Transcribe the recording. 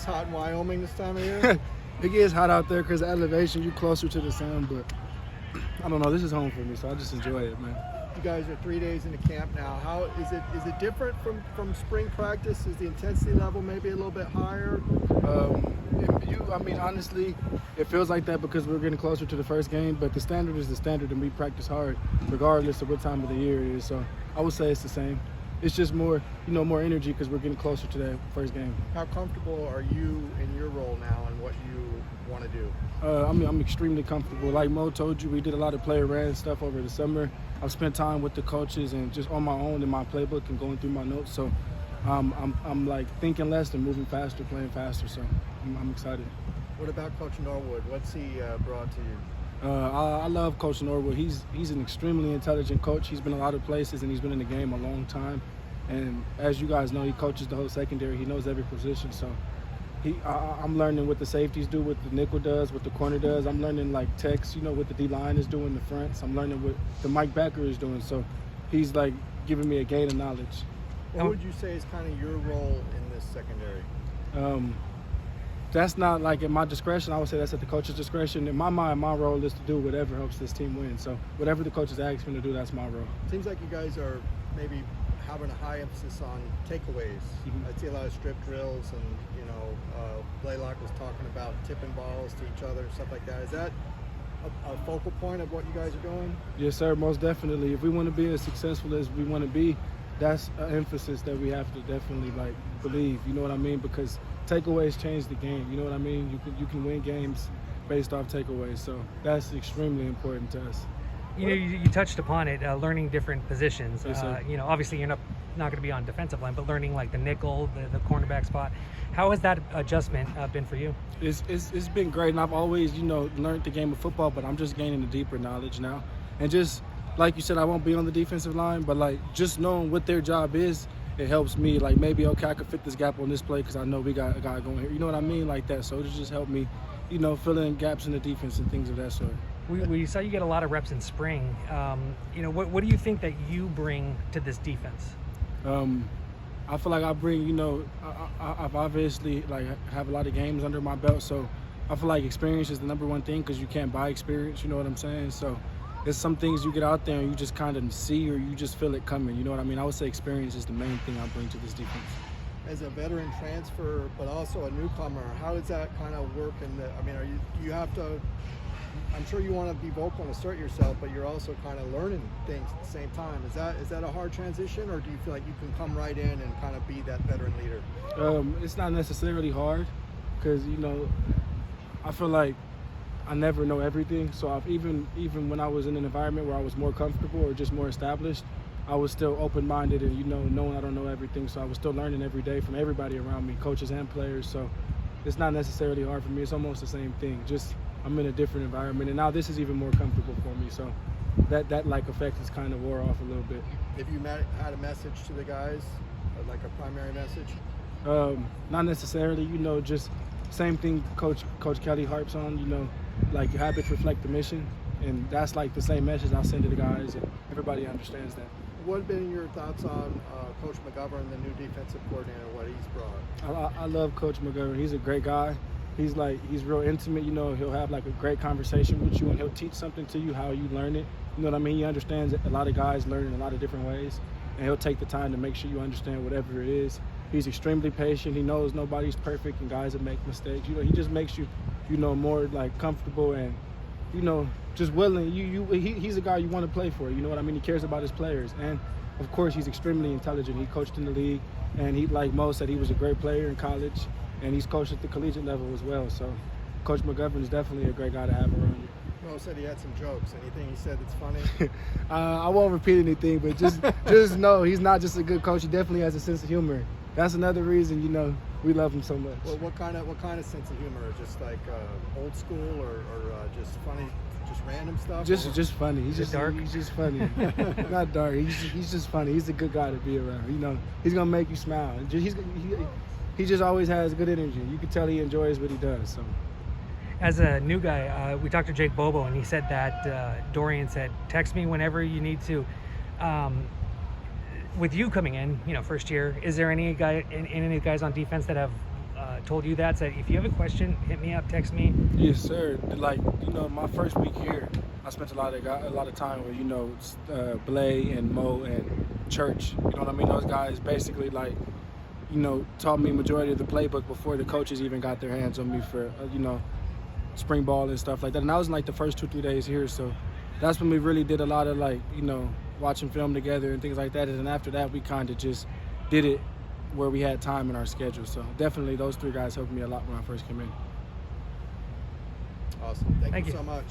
It's hot in Wyoming this time of year. It gets hot out there because the elevation, you're closer to the sun, but I don't know. This is home for me, so I just enjoy it, man. You guys are 3 days into camp now. How is it? Is it different from spring practice? Is the intensity level maybe a little bit higher? Honestly, it feels like that because we're getting closer to the first game, but the standard is the standard, and we practice hard regardless of what time of the year it is. So I would say it's the same. It's just more, more energy because we're getting closer to that first game. How comfortable are you in your role now and what you want to do? I'm extremely comfortable. Like Mo told you, we did a lot of player ran stuff over the summer. I've spent time with the coaches and just on my own in my playbook and going through my notes. So I'm like thinking less and moving faster, playing faster. So I'm excited. What about Coach Norwood? What's he brought to you? I love Coach Norwood. He's an extremely intelligent coach. He's been a lot of places and he's been in the game a long time. And as you guys know, he coaches the whole secondary. He knows every position. So I'm learning what the safeties do, what the nickel does, what the corner does. I'm learning like Tex, what the D-line is doing in the fronts. I'm learning what the Mike Backer is doing. So he's like giving me a gain of knowledge. What would you say is kind of your role in this secondary? That's not like at my discretion. I would say that's at the coach's discretion. In my mind, my role is to do whatever helps this team win. So whatever the coaches ask me to do, that's my role. Seems like you guys are maybe having a high emphasis on takeaways. Mm-hmm. I see a lot of strip drills, and Blaylock was talking about tipping balls to each other and stuff like that. Is that a focal point of what you guys are doing? Yes, sir, most definitely. If we want to be as successful as we want to be, that's an emphasis that we have to definitely believe. You know what I mean? Because takeaways change the game. You know what I mean? You can win games based off takeaways. So that's extremely important to us. You touched upon it, learning different positions. Yes, sir. Obviously you're not going to be on defensive line, but learning like the nickel, the cornerback spot. How has that adjustment been for you? It's been great, and I've always learned the game of football, but I'm just gaining a deeper knowledge now. And just like you said, I won't be on the defensive line, but just knowing what their job is, it helps me. Maybe I could fit this gap on this play because I know we got a guy going here. You know what I mean? Like that. So it just helped me, fill in gaps in the defense and things of that sort. We saw you get a lot of reps in spring. What do you think that you bring to this defense? I feel like I bring, I've obviously have a lot of games under my belt, so I feel like experience is the number one thing because you can't buy experience. You know what I'm saying? So there's some things you get out there and you just kind of see or you just feel it coming. You know what I mean? I would say experience is the main thing I bring to this defense. As a veteran transfer, but also a newcomer, how does that kind of work? Do you have to? I'm sure you want to be vocal and assert yourself, but you're also kind of learning things at the same time. Is that a hard transition, or do you feel like you can come right in and kind of be that veteran leader? It's not necessarily hard because I feel like I never know everything. So even when I was in an environment where I was more comfortable or just more established, I was still open-minded and knowing I don't know everything. So I was still learning every day from everybody around me, coaches and players. So it's not necessarily hard for me. It's almost the same thing. Just I'm in a different environment, and now this is even more comfortable for me. So that effect has kind of wore off a little bit. Have you had a message to the guys, like a primary message? Not necessarily. Just same thing Coach Kelly harps on. Habits reflect the mission, and that's the same message I send to the guys, and everybody understands that. What have been your thoughts on Coach McGovern, the new defensive coordinator, what he's brought? I love Coach McGovern. He's a great guy. He's real intimate. He'll have a great conversation with you, and he'll teach something to you how you learn it. You know what I mean? He understands that a lot of guys learn in a lot of different ways, and he'll take the time to make sure you understand whatever it is. He's extremely patient. He knows nobody's perfect and guys that make mistakes. He just makes you, more comfortable and, just willing. He's a guy you want to play for. You know what I mean? He cares about his players, and of course he's extremely intelligent. He coached in the league, and he, like Mo said, he was a great player in college, and he's coached at the collegiate level as well. So Coach McGovern is definitely a great guy to have around you. Mo said he had some jokes. Anything he said that's funny? I won't repeat anything, but just know he's not just a good coach. He definitely has a sense of humor. That's another reason, we love him so much. Well, what kind of sense of humor? Just old school or just funny, just random stuff? Just funny. He's just dark. He's just funny. Not dark. He's just funny. He's a good guy to be around. He's gonna make you smile. He just always has good energy. You can tell he enjoys what he does. So. As a new guy, we talked to Jake Bobo, and he said that Dorian said, "Text me whenever you need to." With you coming in, first year, is there any guys on defense that have told you that, said, if you have a question, hit me up, text me? Yes, sir. Like, you know, my first week here, I spent a lot of time with, you know, Blay and Mo and Church. You know what I mean? Those guys basically, like, you know, taught me majority of the playbook before the coaches even got their hands on me for, you know, spring ball and stuff like that. And I was in like the first 2-3 days here, so that's when we really did a lot of, like, you know, watching film together and things like that. And then after that, we kind of just did it where we had time in our schedule. So definitely those 3 guys helped me a lot when I first came in. Awesome. Thank Thank you you. so much.